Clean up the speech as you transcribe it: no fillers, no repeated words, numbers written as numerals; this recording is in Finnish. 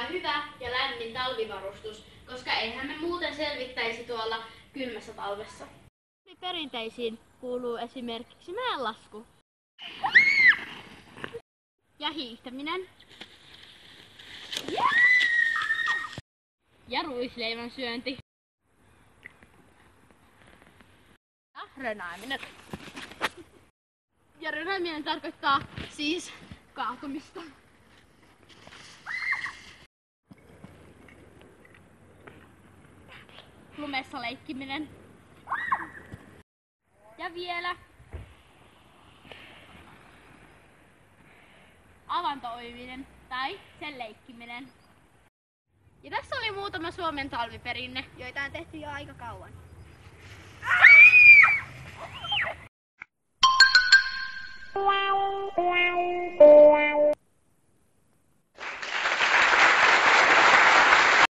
ja hyvä ja lämmin talvivarustus, koska eihän me muuten selvittäisi tuolla kylmässä talvessa. Perinteisiin kuuluu esimerkiksi mäenlasku ja hiihtäminen ja ruisleivän syönti ja rönääminen. Ja rönääminen tarkoittaa siis kaatumista. Lumessa leikkiminen. Ja vielä avantouiminen tai sen leikkiminen. Ja tässä oli muutama Suomen talviperinne, joita on tehty jo aika kauan.